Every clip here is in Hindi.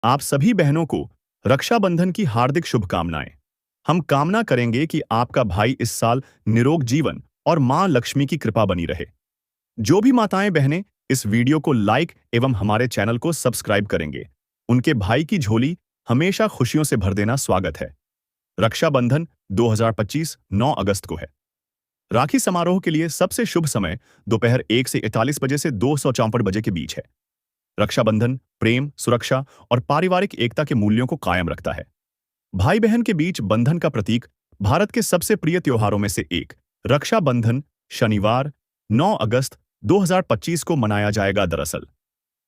आप सभी बहनों को रक्षाबंधन की हार्दिक शुभकामनाएं। हम कामना करेंगे कि आपका भाई इस साल निरोग जीवन और मां लक्ष्मी की कृपा बनी रहे। जो भी माताएं बहनें इस वीडियो को लाइक एवं हमारे चैनल को सब्सक्राइब करेंगे, उनके भाई की झोली हमेशा खुशियों से भर देना स्वागत है। रक्षाबंधन 2025 9 अगस्त को है। राखी समारोह के लिए सबसे शुभ समय दोपहर 1 से 41 बजे से 2:54 बजे के बीच है। रक्षाबंधन प्रेम, सुरक्षा और पारिवारिक एकता के मूल्यों को कायम रखता है। भाई बहन के बीच बंधन का प्रतीक भारत के सबसे प्रिय त्योहारों में से एक रक्षाबंधन शनिवार 9 अगस्त 2025 को मनाया जाएगा। दरअसल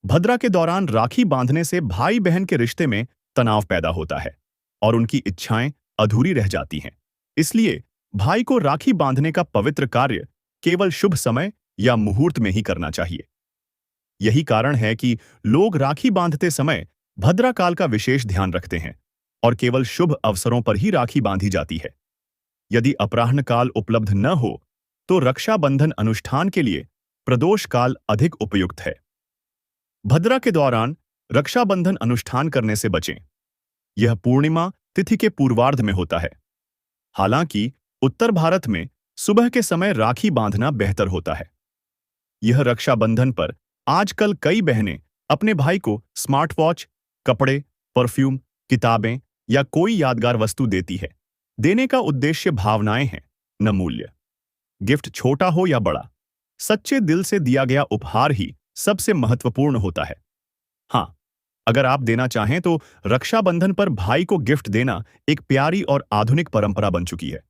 भद्रा के दौरान राखी बांधने से भाई बहन के रिश्ते में तनाव पैदा होता है और उनकी इच्छाएं अधूरी रह जाती हैं। इसलिए भाई को राखी बांधने का पवित्र कार्य केवल शुभ समय या मुहूर्त में ही करना चाहिए। यही कारण है कि लोग राखी बांधते समय भद्रा काल का विशेष ध्यान रखते हैं और केवल शुभ अवसरों पर ही राखी बांधी जाती है। यदि अपराह्न काल उपलब्ध न हो तो रक्षाबंधन अनुष्ठान के लिए प्रदोष काल अधिक उपयुक्त है। भद्रा के दौरान रक्षाबंधन अनुष्ठान करने से बचें। यह पूर्णिमा तिथि के पूर्वार्ध में होता है। हालांकि उत्तर भारत में सुबह के समय राखी बांधना बेहतर होता है। यह रक्षाबंधन पर आजकल कई बहनें अपने भाई को स्मार्ट वॉच, कपड़े, परफ्यूम, किताबें या कोई यादगार वस्तु देती है। देने का उद्देश्य भावनाएं हैं, न मूल्य। गिफ्ट छोटा हो या बड़ा, सच्चे दिल से दिया गया उपहार ही सबसे महत्वपूर्ण होता है। हाँ, अगर आप देना चाहें तो रक्षाबंधन पर भाई को गिफ्ट देना एक प्यारी और आधुनिक परंपरा बन चुकी है।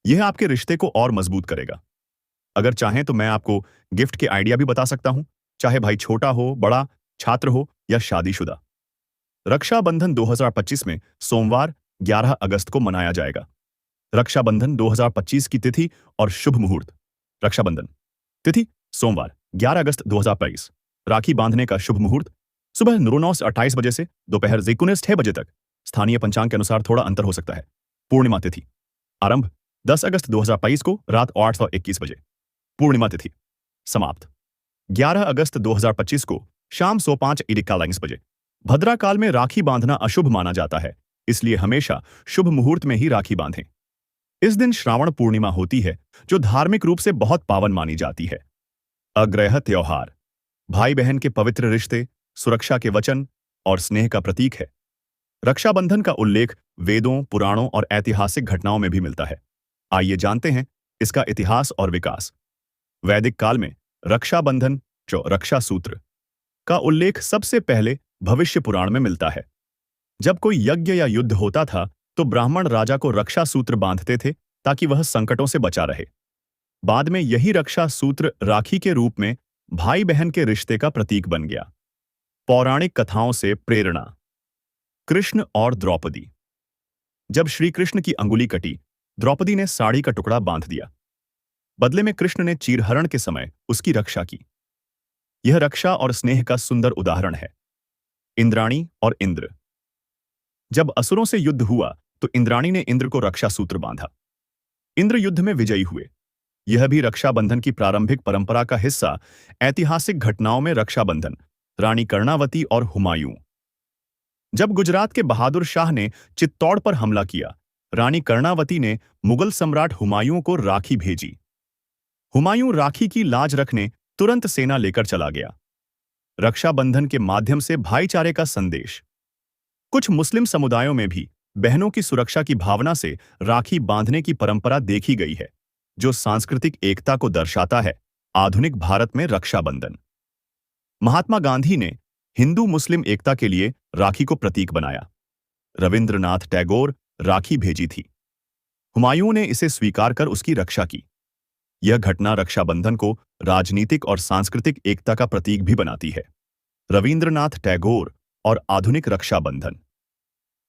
यह आपके रिश्ते को और मजबूत करेगा। अगर चाहें तो मैं आपको गिफ्ट के आइडिया भी बता सकता हूं, चाहे भाई छोटा हो, बड़ा, छात्र हो या शादीशुदा। रक्षाबंधन 2025 में सोमवार 11 अगस्त को मनाया जाएगा। रक्षाबंधन 2025 की तिथि और शुभ मुहूर्त। रक्षाबंधन तिथि सोमवार 11 अगस्त 2022। राखी बांधने का शुभ मुहूर्त सुबह 9 से 28 बजे से दोपहर 6 बजे तक। स्थानीय पंचांग के अनुसार थोड़ा अंतर हो सकता है। पूर्णिमा तिथि आरंभ 10 अगस्त 2022 को रात 8:21 बजे। पूर्णिमा तिथि समाप्त 11 अगस्त 2025 को शाम 5:41 बजे। भद्रा काल में राखी बांधना अशुभ माना जाता है, इसलिए हमेशा शुभ मुहूर्त में ही राखी बांधें। इस दिन श्रावण पूर्णिमा होती है, जो धार्मिक रूप से बहुत पावन मानी जाती है। अग्रह त्योहार भाई बहन के पवित्र रिश्ते, सुरक्षा के वचन और स्नेह का प्रतीक है। रक्षाबंधन का उल्लेख वेदों, पुराणों और ऐतिहासिक घटनाओं में भी मिलता है। आइए जानते हैं इसका इतिहास और विकास। वैदिक काल में रक्षाबंधन जो रक्षा सूत्र का उल्लेख सबसे पहले भविष्य पुराण में मिलता है। जब कोई यज्ञ या युद्ध होता था तो ब्राह्मण राजा को रक्षा सूत्र बांधते थे ताकि वह संकटों से बचा रहे। बाद में यही रक्षा सूत्र राखी के रूप में भाई बहन के रिश्ते का प्रतीक बन गया। पौराणिक कथाओं से प्रेरणा। कृष्ण और द्रौपदी। जब श्री कृष्ण की अंगुली कटी, द्रौपदी ने साड़ी का टुकड़ा बांध दिया। बदले में कृष्ण ने चीरहरण के समय उसकी रक्षा की। यह रक्षा और स्नेह का सुंदर उदाहरण है। इंद्राणी और इंद्र। जब असुरों से युद्ध हुआ तो इंद्राणी ने इंद्र को रक्षा सूत्र बांधा। इंद्र युद्ध में विजयी हुए। यह भी रक्षाबंधन की प्रारंभिक परंपरा का हिस्सा। ऐतिहासिक घटनाओं में रक्षाबंधन, रानी कर्णावती और हुमायूं। जब गुजरात के बहादुर शाह ने चित्तौड़ पर हमला किया, रानी कर्णावती ने मुगल सम्राट हुमायूं को राखी भेजी। हुमायूं राखी की लाज रखने तुरंत सेना लेकर चला गया। रक्षाबंधन के माध्यम से भाईचारे का संदेश। कुछ मुस्लिम समुदायों में भी बहनों की सुरक्षा की भावना से राखी बांधने की परंपरा देखी गई है, जो सांस्कृतिक एकता को दर्शाता है। आधुनिक भारत में रक्षाबंधन। महात्मा गांधी ने हिंदू मुस्लिम एकता के लिए राखी को प्रतीक बनाया। रविंद्रनाथ टैगोर राखी भेजी थी। हुमायूं ने इसे स्वीकार कर उसकी रक्षा की। यह घटना रक्षाबंधन को राजनीतिक और सांस्कृतिक एकता का प्रतीक भी बनाती है। रविंद्रनाथ टैगोर और आधुनिक रक्षाबंधन।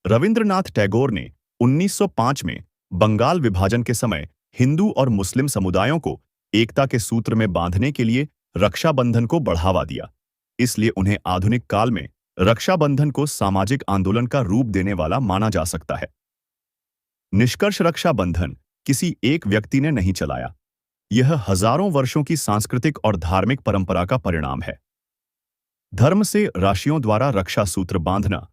रविंद्रनाथ टैगोर ने 1905 में बंगाल विभाजन के समय हिंदू और मुस्लिम समुदायों को एकता के सूत्र में बांधने के लिए रक्षाबंधन को बढ़ावा दिया। इसलिए उन्हें आधुनिक काल में रक्षाबंधन को सामाजिक आंदोलन का रूप देने वाला माना जा सकता है। निष्कर्ष रक्षाबंधन किसी एक व्यक्ति ने नहीं चलाया। यह हजारों वर्षों की सांस्कृतिक और धार्मिक परंपरा का परिणाम है। धर्म से राशियों द्वारा रक्षा सूत्र बांधना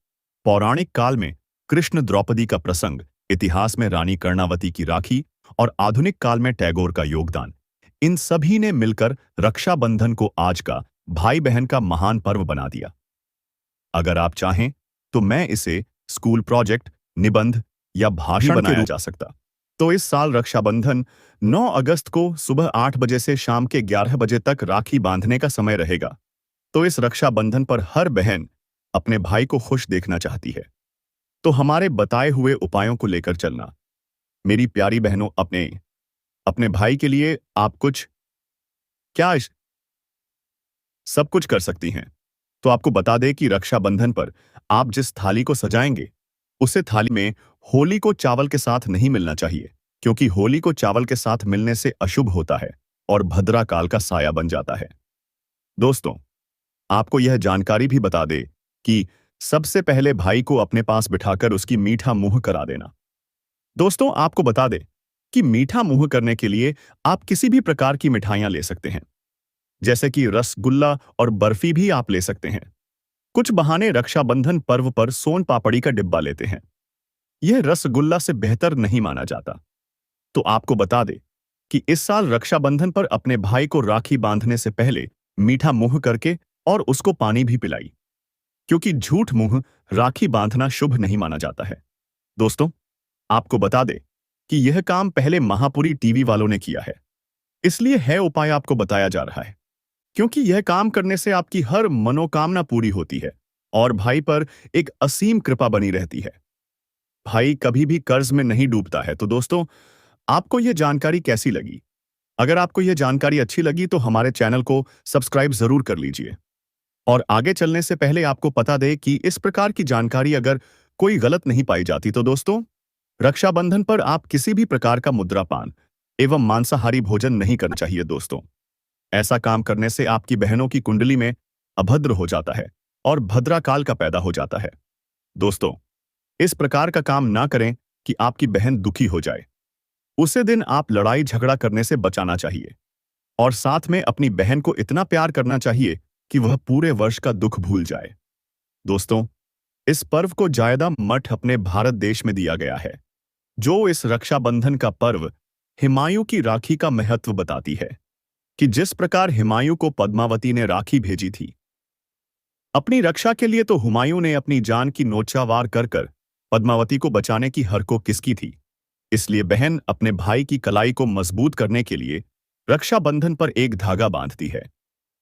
पौराणिक काल में कृष्ण द्रौपदी का प्रसंग, इतिहास में रानी कर्णावती की राखी और आधुनिक काल में टैगोर का योगदान, इन सभी ने मिलकर रक्षाबंधन को आज का भाई बहन का महान पर्व बना दिया। अगर आप चाहें तो मैं इसे स्कूल प्रोजेक्ट, निबंध या भाषण बनाया जा सकता। तो इस साल रक्षाबंधन 9 अगस्त को सुबह 8 बजे से शाम के 11 बजे तक राखी बांधने का समय रहेगा। तो इस रक्षाबंधन पर हर बहन अपने भाई को खुश देखना चाहती है, तो हमारे बताए हुए उपायों को लेकर चलना। मेरी प्यारी बहनों, अपने अपने भाई के लिए आप कुछ क्या सब कुछ कर सकती हैं। तो आपको बता दें कि रक्षाबंधन पर आप जिस थाली को सजाएंगे, उसे थाली में होली को चावल के साथ नहीं मिलना चाहिए, क्योंकि होली को चावल के साथ मिलने से अशुभ होता है और भद्रा काल का साया बन जाता है। दोस्तों, आपको यह जानकारी भी बता दे कि सबसे पहले भाई को अपने पास बिठाकर उसकी मीठा मुंह करा देना। दोस्तों, आपको बता दें कि मीठा मुंह करने के लिए आप किसी भी प्रकार की मिठाइयां ले सकते हैं, जैसे कि रसगुल्ला और बर्फी भी आप ले सकते हैं। कुछ बहाने रक्षाबंधन पर्व पर सोन पापड़ी का डिब्बा लेते हैं। यह रसगुल्ला से बेहतर नहीं माना जाता। तो आपको बता दे कि इस साल रक्षाबंधन पर अपने भाई को राखी बांधने से पहले मीठा मुंह करके और उसको पानी भी पिलाई, क्योंकि झूठ मुंह राखी बांधना शुभ नहीं माना जाता है। दोस्तों, आपको बता दे कि यह काम पहले महापुरी टीवी वालों ने किया है, इसलिए है उपाय आपको बताया जा रहा है, क्योंकि यह काम करने से आपकी हर मनोकामना पूरी होती है और भाई पर एक असीम कृपा बनी रहती है। भाई कभी भी कर्ज में नहीं डूबता है। तो दोस्तों, आपको यह जानकारी कैसी लगी? अगर आपको यह जानकारी अच्छी लगी तो हमारे चैनल को सब्सक्राइब जरूर कर लीजिए। और आगे चलने से पहले आपको पता दे कि इस प्रकार की जानकारी अगर कोई गलत नहीं पाई जाती तो दोस्तों, रक्षाबंधन पर आप किसी भी प्रकार का मुद्रापान एवं मांसाहारी भोजन नहीं करना चाहिए। दोस्तों, ऐसा काम करने से आपकी बहनों की कुंडली में अभद्र हो जाता है और भद्रा काल का पैदा हो जाता है। दोस्तों, इस प्रकार का काम ना करें कि आपकी बहन दुखी हो जाए। उसे दिन आप लड़ाई झगड़ा करने से बचाना चाहिए और साथ में अपनी बहन को इतना प्यार करना चाहिए कि वह पूरे वर्ष का दुख भूल जाए। दोस्तों, इस पर्व को ज्यादा मठ अपने भारत देश में दिया गया है, जो इस रक्षाबंधन का पर्व हुमायूं की राखी का महत्व बताती है कि जिस प्रकार हुमायूं को पद्मावती ने राखी भेजी थी अपनी रक्षा के लिए, तो हुमायूं ने अपनी जान की नौछावर कर कर पद्मावती को बचाने की हरको किसकी थी। इसलिए बहन अपने भाई की कलाई को मजबूत करने के लिए रक्षाबंधन पर एक धागा बांधती है।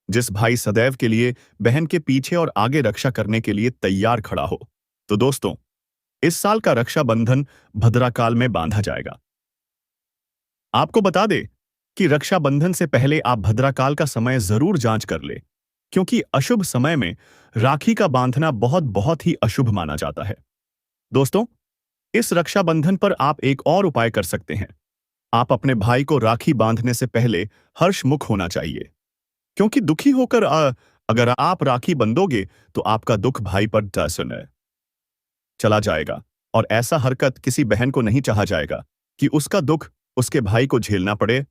जिस भाई सदैव के लिए बहन के पीछे और आगे रक्षा करने के लिए तैयार खड़ा हो। तो दोस्तों, इस साल का रक्षाबंधन भद्राकाल में बांधा जाएगा। आपको बता दे कि रक्षाबंधन से पहले आप भद्राकाल का समय जरूर जांच कर ले, क्योंकि अशुभ समय में राखी का बांधना बहुत बहुत ही अशुभ माना जाता है। दोस्तों, इस रक्षाबंधन पर आप एक और उपाय कर सकते हैं। आप अपने भाई को राखी बांधने से पहले हर्षमुख होना चाहिए, क्योंकि दुखी होकर अगर आप राखी बंधोगे तो आपका दुख भाई पर चला जाएगा और ऐसा हरकत किसी बहन को नहीं चाहा जाएगा कि उसका दुख उसके भाई को झेलना पड़े।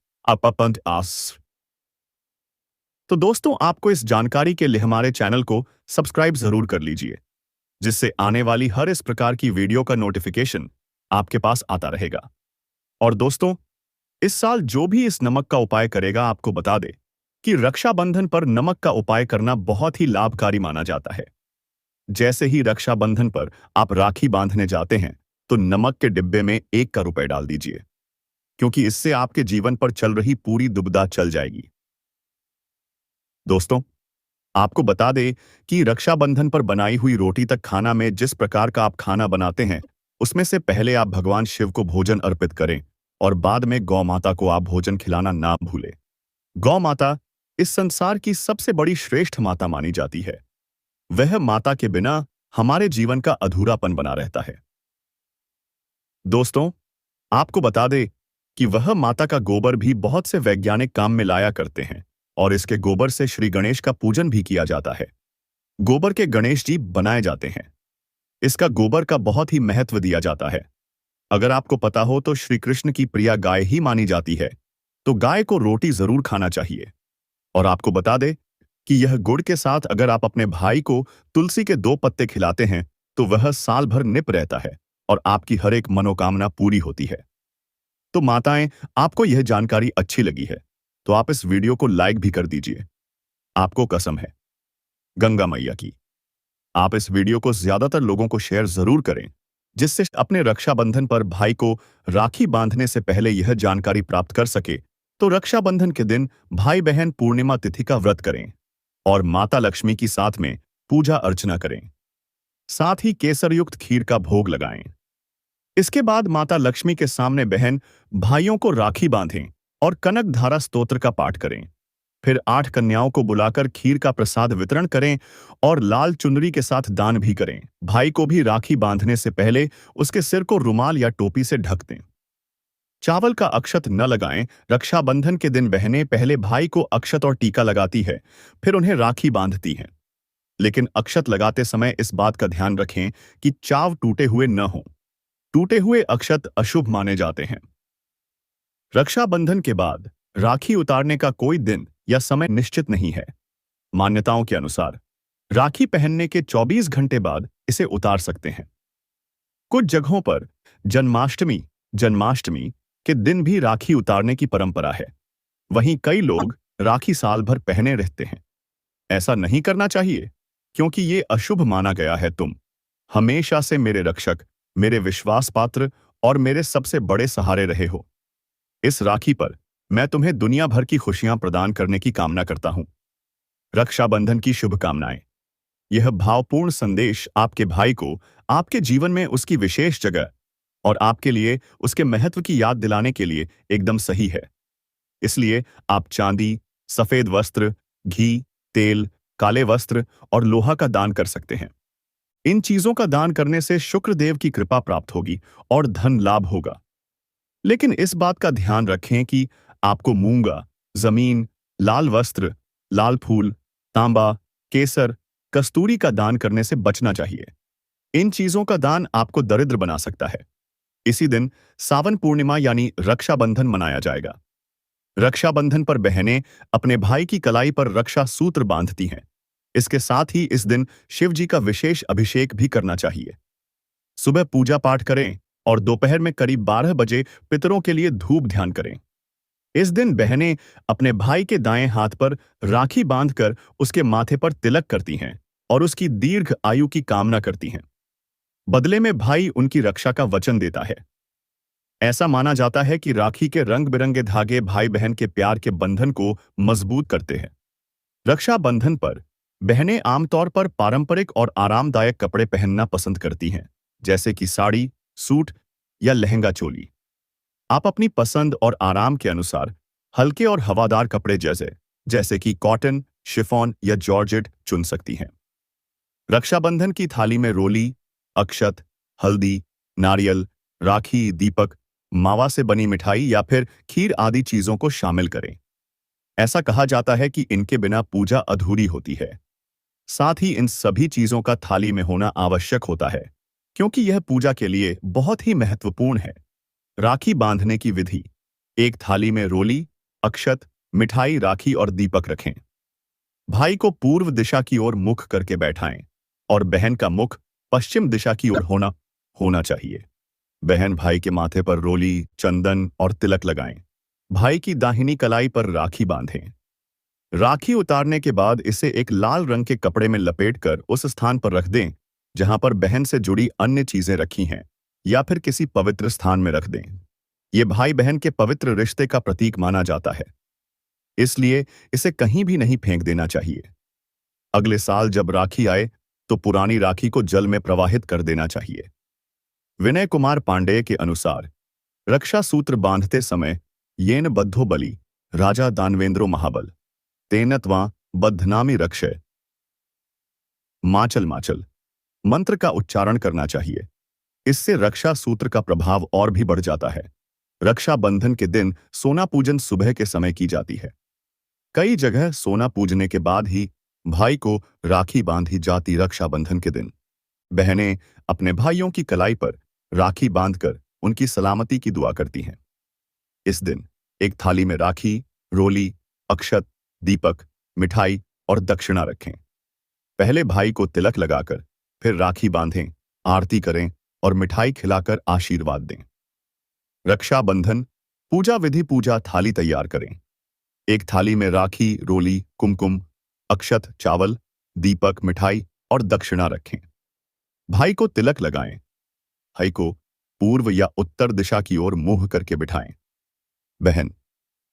तो दोस्तों, आपको इस जानकारी के लिए हमारे चैनल को सब्सक्राइब जरूर कर लीजिए, जिससे आने वाली हर इस प्रकार की वीडियो का नोटिफिकेशन आपके पास आता रहेगा। और दोस्तों, इस साल जो भी इस नमक का उपाय करेगा, आपको बता दे कि रक्षाबंधन पर नमक का उपाय करना बहुत ही लाभकारी माना जाता है। जैसे ही रक्षाबंधन पर आप राखी बांधने जाते हैं, तो नमक के डिब्बे में 1 का रुपए डाल दीजिए, क्योंकि इससे आपके जीवन पर चल रही पूरी दुविधा चल जाएगी। दोस्तों, आपको बता दे कि रक्षाबंधन पर बनाई हुई रोटी तक खाना में जिस प्रकार का आप खाना बनाते हैं, उसमें से पहले आप भगवान शिव को भोजन अर्पित करें और बाद में गौ माता को आप भोजन खिलाना ना भूलें। गौ माता इस संसार की सबसे बड़ी श्रेष्ठ माता मानी जाती है। वह माता के बिना हमारे जीवन का अधूरापन बना रहता है। दोस्तों, आपको बता दे कि वह माता का गोबर भी बहुत से वैज्ञानिक काम में लाया करते हैं और इसके गोबर से श्री गणेश का पूजन भी किया जाता है। गोबर के गणेश जी बनाए जाते हैं। इसका गोबर का बहुत ही महत्व दिया जाता है। अगर आपको पता हो तो श्री कृष्ण की प्रिया गाय ही मानी जाती है, तो गाय को रोटी जरूर खाना चाहिए। और आपको बता दे कि यह गुड़ के साथ अगर आप अपने भाई को तुलसी के 2 पत्ते खिलाते हैं तो वह साल भर निप रहता है और आपकी हर एक मनोकामना पूरी होती है। तो माताएं, आपको यह जानकारी अच्छी लगी है तो आप इस वीडियो को लाइक भी कर दीजिए। आपको कसम है गंगा मैया की, आप इस वीडियो को ज्यादातर लोगों को शेयर जरूर करें, जिससे अपने रक्षाबंधन पर भाई को राखी बांधने से पहले यह जानकारी प्राप्त कर सके। तो रक्षाबंधन के दिन भाई बहन पूर्णिमा तिथि का व्रत करें और माता लक्ष्मी की साथ में पूजा अर्चना करें। साथ ही केसर युक्त खीर का भोग लगाएं। इसके बाद माता लक्ष्मी के सामने बहन भाइयों को राखी बांधें और कनक धारा स्तोत्र का पाठ करें। फिर 8 कन्याओं को बुलाकर खीर का प्रसाद वितरण करें और लाल चुनरी के साथ दान भी करें। भाई को भी राखी बांधने से पहले उसके सिर को रुमाल या टोपी से ढक दें। चावल का अक्षत न लगाएं। रक्षाबंधन के दिन बहनें पहले भाई को अक्षत और टीका लगाती है, फिर उन्हें राखी बांधती हैं। लेकिन अक्षत लगाते समय इस बात का ध्यान रखें कि चाव टूटे हुए न हों। टूटे हुए अक्षत अशुभ माने जाते हैं। रक्षाबंधन के बाद राखी उतारने का कोई दिन या समय निश्चित नहीं है। मान्यताओं के अनुसार राखी पहनने के 24 घंटे बाद इसे उतार सकते हैं। कुछ जगहों पर जन्माष्टमी के दिन भी राखी उतारने की परंपरा है। वहीं कई लोग राखी साल भर पहने रहते हैं। ऐसा नहीं करना चाहिए, क्योंकि ये अशुभ माना गया है। तुम हमेशा से मेरे रक्षक, मेरे विश्वास पात्र और मेरे सबसे बड़े सहारे रहे हो। इस राखी पर मैं तुम्हें दुनिया भर की खुशियां प्रदान करने की कामना करता हूं। रक्षाबंधन की शुभकामनाएं। यह भावपूर्ण संदेश आपके भाई को आपके जीवन में उसकी विशेष जगह और आपके लिए उसके महत्व की याद दिलाने के लिए एकदम सही है। इसलिए आप चांदी, सफेद वस्त्र, घी, तेल, काले वस्त्र और लोहा का दान कर सकते हैं। इन चीजों का दान करने से शुक्रदेव की कृपा प्राप्त होगी और धन लाभ होगा। लेकिन इस बात का ध्यान रखें कि आपको मूंगा, जमीन, लाल वस्त्र, लाल फूल, तांबा, केसर, कस्तूरी का दान करने से बचना चाहिए। इन चीजों का दान आपको दरिद्र बना सकता है। इसी दिन सावन पूर्णिमा यानी रक्षाबंधन मनाया जाएगा। रक्षाबंधन पर बहनें अपने भाई की कलाई पर रक्षा सूत्र बांधती हैं। इसके साथ ही इस दिन शिव जी का विशेष अभिषेक भी करना चाहिए। सुबह पूजा पाठ करें और दोपहर में करीब 12 बजे पितरों के लिए धूप ध्यान करें। इस दिन बहनें अपने भाई के दाएं हाथ पर राखी बांधकर उसके माथे पर तिलक करती हैं और उसकी दीर्घ आयु की कामना करती हैं। बदले में भाई उनकी रक्षा का वचन देता है। ऐसा माना जाता है कि राखी के रंग बिरंगे धागे भाई बहन के प्यार के बंधन को मजबूत करते हैं। रक्षाबंधन पर बहनें आमतौर पर पारंपरिक और आरामदायक कपड़े पहनना पसंद करती हैं, जैसे कि साड़ी, सूट या लहंगा चोली। आप अपनी पसंद और आराम के अनुसार हल्के और हवादार कपड़े जैसे कि कॉटन, शिफॉन या जॉर्जेट चुन सकती हैं। रक्षाबंधन की थाली में रोली, अक्षत, हल्दी, नारियल, राखी, दीपक, मावा से बनी मिठाई या फिर खीर आदि चीजों को शामिल करें। ऐसा कहा जाता है कि इनके बिना पूजा अधूरी होती है। साथ ही इन सभी चीजों का थाली में होना आवश्यक होता है, क्योंकि यह पूजा के लिए बहुत ही महत्वपूर्ण है। राखी बांधने की विधि। एक थाली में रोली, अक्षत, मिठाई, राखी और दीपक रखें। भाई को पूर्व दिशा की ओर मुख करके बैठाएं और बहन का मुख पश्चिम दिशा की ओर होना चाहिए। बहन भाई के माथे पर रोली, चंदन और तिलक लगाएं। भाई की दाहिनी कलाई पर राखी बांधें। राखी उतारने के बाद इसे एक लाल रंग के कपड़े में लपेटकर उस स्थान पर रख दें जहां पर बहन से जुड़ी अन्य चीजें रखी हैं, या फिर किसी पवित्र स्थान में रख दें। यह भाई बहन के पवित्र रिश्ते का प्रतीक माना जाता है, इसलिए इसे कहीं भी नहीं फेंक देना चाहिए। अगले साल जब राखी आए तो पुरानी राखी को जल में प्रवाहित कर देना चाहिए। विनय कुमार पांडेय के अनुसार रक्षा सूत्र बांधते समय येन बद्धो बलि राजा दानवेंद्रो महाबल तेनत्वा बद्धनामी रक्षय माचल माचल मंत्र का उच्चारण करना चाहिए। इससे रक्षा सूत्र का प्रभाव और भी बढ़ जाता है। रक्षाबंधन के दिन सोना पूजन सुबह के समय की जाती है। कई जगह सोना पूजने के बाद ही भाई को राखी बांधी जाती। रक्षाबंधन के दिन बहनें अपने भाइयों की कलाई पर राखी बांधकर उनकी सलामती की दुआ करती हैं। इस दिन एक थाली में राखी, रोली, अक्षत, दीपक, मिठाई और दक्षिणा रखें। पहले भाई को तिलक लगाकर फिर राखी बांधें आरती करें और मिठाई खिलाकर आशीर्वाद दें। रक्षाबंधन पूजा विधि। पूजा थाली तैयार करें। एक थाली में राखी, रोली, कुमकुम, अक्षत, चावल, दीपक, मिठाई और दक्षिणा रखें। भाई को तिलक लगाएं। भाई को पूर्व या उत्तर दिशा की ओर मुंह करके बिठाएं। बहन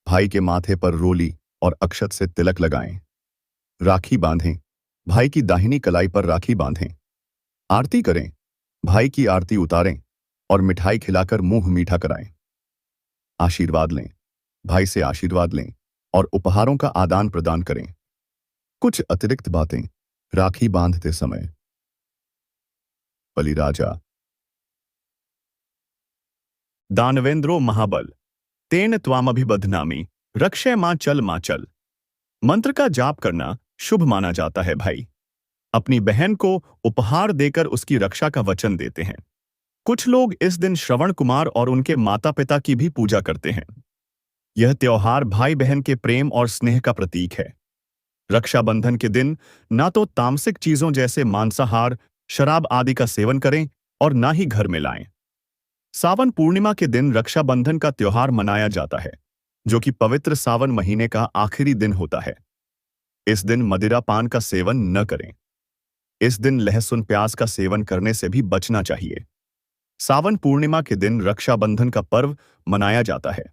भाई के माथे पर रोली और अक्षत से तिलक लगाएं। राखी बांधें। भाई की दाहिनी कलाई पर राखी बांधें। आरती करें। भाई की आरती उतारें और मिठाई खिलाकर मुंह मीठा कराएं। आशीर्वाद लें। भाई से आशीर्वाद लें और उपहारों का आदान प्रदान करें। कुछ अतिरिक्त बातें राखी बांधते समय। बलिराजा दानवेंद्रो महाबल तेन त्वामभिबध्नामि रक्षय मां चल मां चल। मंत्र का जाप करना शुभ माना जाता है। भाई अपनी बहन को उपहार देकर उसकी रक्षा का वचन देते हैं। कुछ लोग इस दिन श्रवण कुमार और उनके माता पिता की भी पूजा करते हैं। यह त्योहार भाई बहन के प्रेम और स्नेह का प्रतीक है। रक्षाबंधन के दिन ना तो तामसिक चीजों जैसे मांसाहार, शराब आदि का सेवन करें और ना ही घर में लाएं। सावन पूर्णिमा के दिन रक्षाबंधन का त्योहार मनाया जाता है, जो कि पवित्र सावन महीने का आखिरी दिन होता है। इस दिन मदिरा पान का सेवन न करें। इस दिन लहसुन प्याज का सेवन करने से भी बचना चाहिए। सावन पूर्णिमा के दिन रक्षाबंधन का पर्व मनाया जाता है।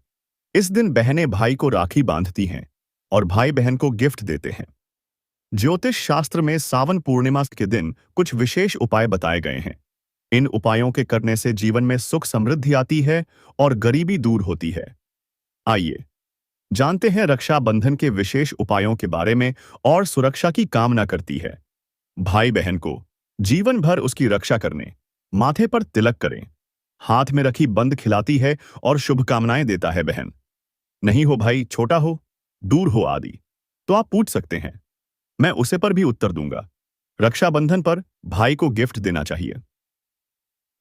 इस दिन बहनें भाई को राखी बांधती हैं और भाई बहन को गिफ्ट देते हैं। ज्योतिष शास्त्र में सावन पूर्णिमा के दिन कुछ विशेष उपाय बताए गए हैं। इन उपायों के करने से जीवन में सुख समृद्धि आती है और गरीबी दूर होती है। आइए जानते हैं रक्षाबंधन के विशेष उपायों के बारे में और सुरक्षा की कामना करती है। भाई बहन को जीवन भर उसकी रक्षा करने माथे पर तिलक करें। हाथ में रखी बंद खिलाती है और शुभकामनाएं देता है। बहन नहीं हो भाई, छोटा हो, दूर हो आदि, तो आप पूछ सकते हैं, मैं उसे पर भी उत्तर दूंगा। रक्षाबंधन पर भाई को गिफ्ट देना चाहिए।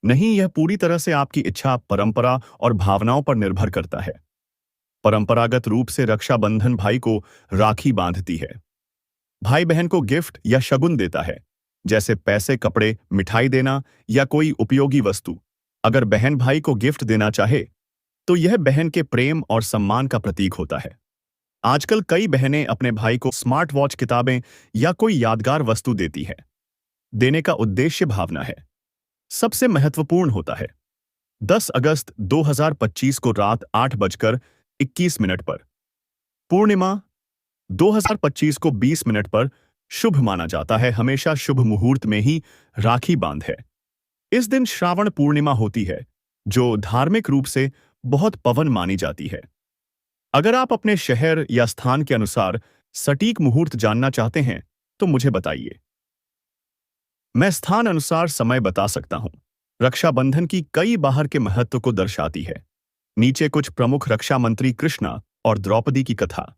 नहीं, यह पूरी तरह से आपकी इच्छा, परंपरा और भावनाओं पर निर्भर करता है। परंपरागत रूप से रक्षाबंधन भाई को राखी बांधती है। भाई बहन को गिफ्ट या शगुन देता है, जैसे पैसे, कपड़े, मिठाई देना या कोई उपयोगी वस्तु। अगर बहन भाई को गिफ्ट देना चाहे तो यह बहन के प्रेम और सम्मान का प्रतीक होता है। आजकल कई बहनें अपने भाई को स्मार्ट वॉच, किताबें या कोई यादगार वस्तु देती है। देने का उद्देश्य भावना है। सबसे महत्वपूर्ण होता है 10 अगस्त 2025 को रात 8:21 पर पूर्णिमा, 2025 को 20 मिनट पर शुभ माना जाता है। हमेशा शुभ मुहूर्त में ही राखी बांध है। इस दिन श्रावण पूर्णिमा होती है, जो धार्मिक रूप से बहुत पवित्र मानी जाती है। अगर आप अपने शहर या स्थान के अनुसार सटीक मुहूर्त जानना चाहते हैं तो मुझे बताइए। मैं स्थान अनुसार समय बता सकता हूं। रक्षाबंधन की कई बाहर के महत्व को दर्शाती है। नीचे कुछ प्रमुख रक्षा मंत्री कृष्णा और द्रौपदी की कथा।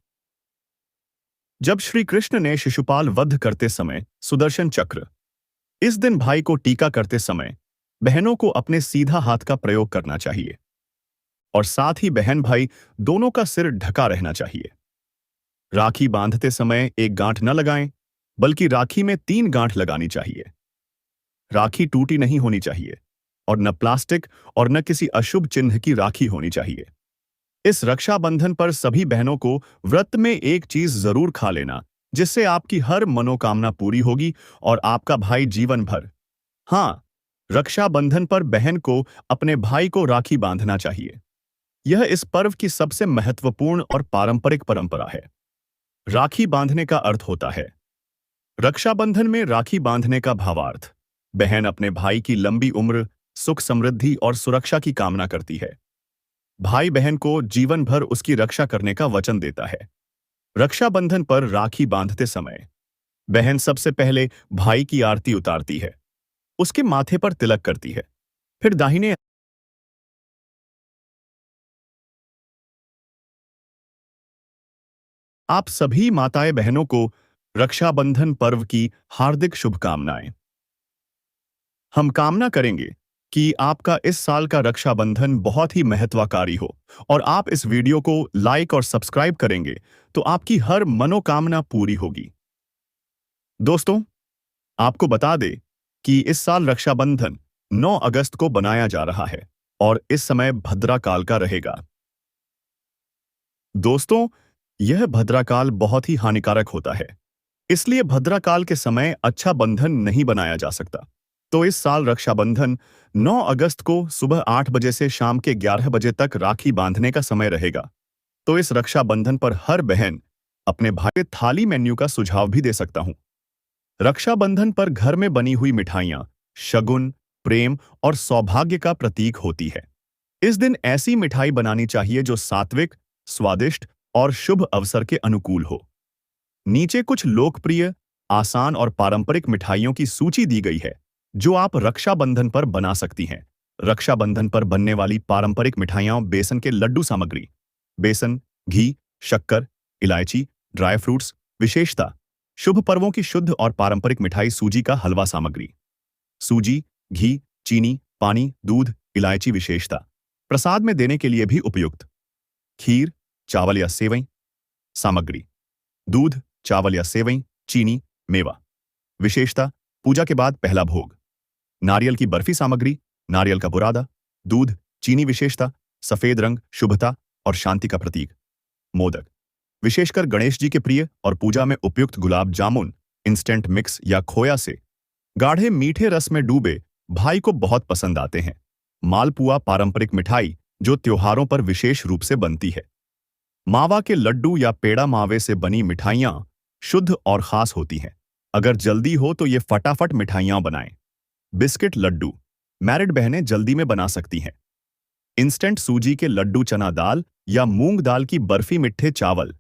जब श्री कृष्ण ने शिशुपाल वध करते समय सुदर्शन चक्र, इस दिन भाई को टीका करते समय बहनों को अपने सीधा हाथ का प्रयोग करना चाहिए और साथ ही बहन भाई दोनों का सिर ढका रहना चाहिए। राखी बांधते समय एक गांठ न लगाएं, बल्कि राखी में 3 गांठ लगानी चाहिए। राखी टूटी नहीं होनी चाहिए और न प्लास्टिक और न किसी अशुभ चिन्ह की राखी होनी चाहिए। इस रक्षाबंधन पर सभी बहनों को व्रत में एक चीज जरूर खा लेना, जिससे आपकी हर मनोकामना पूरी होगी और आपका भाई जीवन भर। हाँ, रक्षाबंधन पर बहन को अपने भाई को राखी बांधना चाहिए। यह इस पर्व की सबसे महत्वपूर्ण और पारंपरिक परंपरा है। राखी बांधने का अर्थ होता है। रक्षाबंधन में राखी बांधने का भावार्थ, बहन अपने भाई की लंबी उम्र, सुख समृद्धि और सुरक्षा की कामना करती है। भाई बहन को जीवन भर उसकी रक्षा करने का वचन देता है। रक्षाबंधन पर राखी बांधते समय बहन सबसे पहले भाई की आरती उतारती है, उसके माथे पर तिलक करती है, फिर दाहिने आप सभी माताएं बहनों को रक्षाबंधन पर्व की हार्दिक शुभकामनाएं। हम कामना करेंगे कि आपका इस साल का रक्षाबंधन बहुत ही महत्वकारी हो और आप इस वीडियो को लाइक और सब्सक्राइब करेंगे तो आपकी हर मनोकामना पूरी होगी। दोस्तों, आपको बता दें कि इस साल रक्षाबंधन 9 अगस्त को बनाया जा रहा है और इस समय भद्रा काल का रहेगा। दोस्तों, यह भद्रा काल बहुत ही हानिकारक होता है, इसलिए भद्रा काल के समय अच्छा बंधन नहीं बनाया जा सकता। तो इस साल रक्षाबंधन 9 अगस्त को सुबह 8 बजे से शाम के 11 बजे तक राखी बांधने का समय रहेगा। तो इस रक्षाबंधन पर हर बहन अपने भाई के थाली मेन्यू का सुझाव भी दे सकता हूं। रक्षाबंधन पर घर में बनी हुई मिठाइयां शगुन, प्रेम और सौभाग्य का प्रतीक होती है। इस दिन ऐसी मिठाई बनानी चाहिए जो सात्विक, स्वादिष्ट और शुभ अवसर के अनुकूल हो। नीचे कुछ लोकप्रिय, आसान और पारंपरिक मिठाइयों की सूची दी गई है जो आप रक्षाबंधन पर बना सकती हैं। रक्षाबंधन पर बनने वाली पारंपरिक मिठाइयां बेसन के लड्डू सामग्री। बेसन, घी, शक्कर, इलायची, ड्राई फ्रूट्स। विशेषता: शुभ पर्वों की शुद्ध और पारंपरिक मिठाई सूजी का हलवा सामग्री। सूजी, घी, चीनी, पानी, दूध, इलायची। विशेषता: प्रसाद में देने के लिए भी उपयुक्त। खीर, चावल या सेवई सामग्री। दूध, चावल या सेवई, चीनी, मेवा। विशेषता: पूजा के बाद पहला भोग। नारियल की बर्फी सामग्री। नारियल का बुरादा, दूध, चीनी। विशेषता: सफेद रंग शुभता और शांति का प्रतीक। मोदक, विशेषकर गणेश जी के प्रिय और पूजा में उपयुक्त गुलाब जामुन इंस्टेंट मिक्स या खोया से गाढ़े मीठे रस में डूबे भाई को बहुत पसंद आते हैं। मालपुआ, पारंपरिक मिठाई जो त्योहारों पर विशेष रूप से बनती है। मावा के लड्डू या पेड़ा मावे से बनी मिठाइयां शुद्ध और खास होती हैं। अगर जल्दी हो तो ये फटाफट मिठाइयां बनाएं। बिस्किट लड्डू मैरिड बहनें जल्दी में बना सकती हैं। इंस्टेंट सूजी के लड्डू, चना दाल या मूंग दाल की बर्फी, मिठे चावल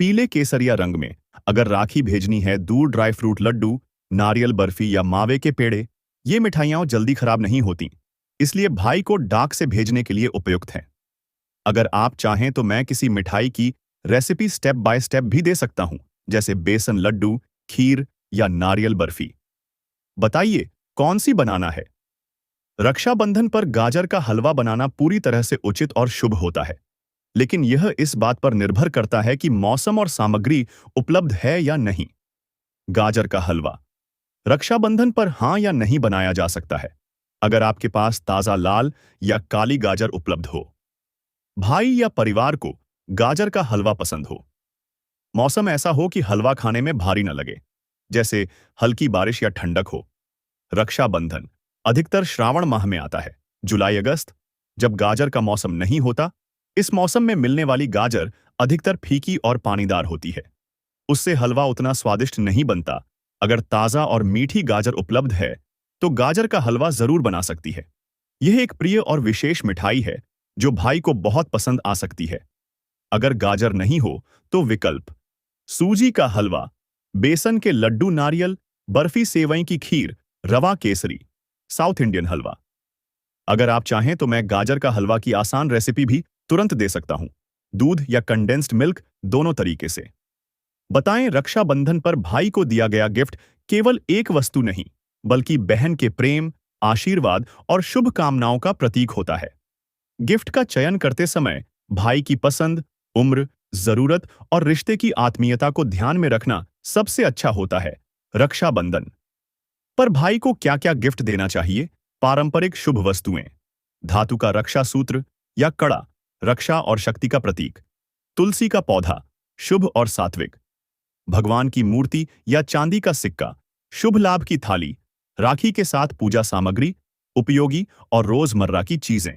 पीले केसरिया रंग में। अगर राखी भेजनी है, दूध, ड्राई फ्रूट लड्डू, नारियल बर्फी या मावे के पेड़े। ये मिठाइयां जल्दी खराब नहीं होती, इसलिए भाई को डाक से भेजने के लिए उपयुक्त हैं। अगर आप चाहें तो मैं किसी मिठाई की रेसिपी स्टेप बाय स्टेप भी दे सकता हूं, जैसे बेसन लड्डू, खीर या नारियल बर्फी। बताइए कौन सी बनाना है। रक्षाबंधन पर गाजर का हलवा बनाना पूरी तरह से उचित और शुभ होता है, लेकिन यह इस बात पर निर्भर करता है कि मौसम और सामग्री उपलब्ध है या नहीं। गाजर का हलवा रक्षाबंधन पर हां या नहीं बनाया जा सकता है, अगर आपके पास ताजा लाल या काली गाजर उपलब्ध हो, भाई या परिवार को गाजर का हलवा पसंद हो, मौसम ऐसा हो कि हलवा खाने में भारी न लगे, जैसे हल्की बारिश या ठंडक हो। रक्षाबंधन अधिकतर श्रावण माह में आता है, जुलाई अगस्त, जब गाजर का मौसम नहीं होता। इस मौसम में मिलने वाली गाजर अधिकतर फीकी और पानीदार होती है, उससे हलवा उतना स्वादिष्ट नहीं बनता। अगर ताजा और मीठी गाजर उपलब्ध है तो गाजर का हलवा जरूर बना सकती है। यह एक प्रिय और विशेष मिठाई है जो भाई को बहुत पसंद आ सकती है। अगर गाजर नहीं हो तो विकल्प: सूजी का हलवा, बेसन के लड्डू, नारियल बर्फी, सेवई की खीर, रवा केसरी, साउथ इंडियन हलवा। अगर आप चाहें तो मैं गाजर का हलवा की आसान रेसिपी भी तुरंत दे सकता हूं, दूध या कंडेंस्ड मिल्क, दोनों तरीके से। बताएं, रक्षाबंधन पर भाई को दिया गया गिफ्ट केवल एक वस्तु नहीं, बल्कि बहन के प्रेम, आशीर्वाद और शुभकामनाओं का प्रतीक होता है। गिफ्ट का चयन करते समय भाई की पसंद, उम्र, जरूरत और रिश्ते की आत्मीयता को ध्यान में रखना सबसे अच्छा होता है। रक्षाबंधन पर भाई को क्या क्या गिफ्ट देना चाहिए? पारंपरिक शुभ वस्तुएं: धातु का रक्षा सूत्र या कड़ा, रक्षा और शक्ति का प्रतीक। तुलसी का पौधा, शुभ और सात्विक। भगवान की मूर्ति या चांदी का सिक्का, शुभ लाभ की थाली। राखी के साथ पूजा सामग्री, उपयोगी और रोजमर्रा की चीजें।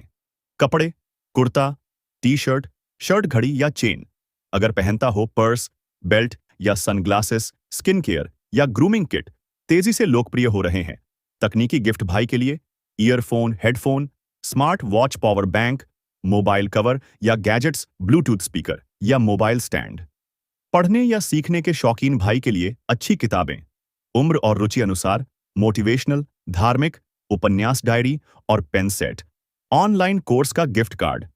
कपड़े, कुर्ता, टी शर्ट, शर्ट, घड़ी या चेन। अगर पहनता हो, पर्स, बेल्ट या सनग्लासेस। स्किन केयर या ग्रूमिंग किट तेजी से लोकप्रिय हो रहे हैं। तकनीकी गिफ्ट भाई के लिए: earphone, headphone, smart watch, power bank, mobile cover या गैजेट्स, ब्लूटूथ स्पीकर या मोबाइल स्टैंड। पढ़ने या सीखने के शौकीन भाई के लिए अच्छी किताबें, उम्र और रुचि अनुसार मोटिवेशनल, धार्मिक, उपन्यास, डायरी और पेन सेट। ऑनलाइन कोर्स का गिफ्ट कार्ड।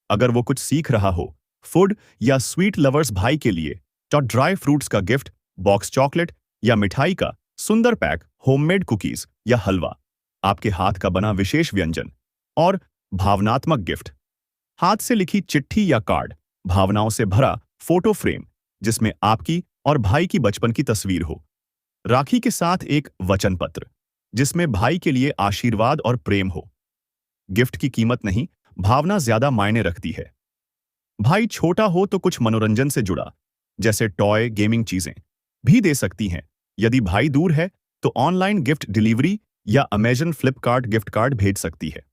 अगर वो कुछ सीख रहा हो, फूड या स्वीट लवर्स भाई के लिए तो ड्राई फ्रूट्स का गिफ्ट, बॉक्स चॉकलेट या मिठाई का सुंदर पैक, होममेड कुकीज या हलवा, आपके हाथ का बना विशेष व्यंजन। और भावनात्मक गिफ्ट: हाथ से लिखी चिट्ठी या कार्ड, भावनाओं से भरा फोटो फ्रेम जिसमें आपकी और भाई की बचपन की तस्वीर हो। राखी के साथ एक वचन पत्र, जिसमें भाई के लिए आशीर्वाद और प्रेम हो। गिफ्ट की कीमत नहीं, भावना ज्यादा मायने रखती है। भाई छोटा हो तो कुछ मनोरंजन से जुड़ा, जैसे टॉय, गेमिंग चीजें भी दे सकती हैं। यदि भाई दूर है तो ऑनलाइन गिफ्ट डिलीवरी या अमेजन फ्लिपकार्ट गिफ्ट कार्ड भेज सकती है।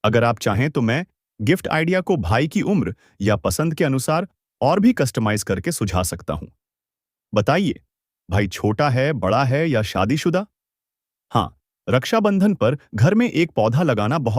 अगर आप चाहें तो मैं गिफ्ट आइडिया को भाई की उम्र या पसंद के अनुसार और भी कस्टमाइज करके सुझा सकता हूं। बताइए, भाई छोटा है, बड़ा है या शादीशुदा? हाँ, रक्षाबंधन पर घर में एक पौधा लगाना बहुत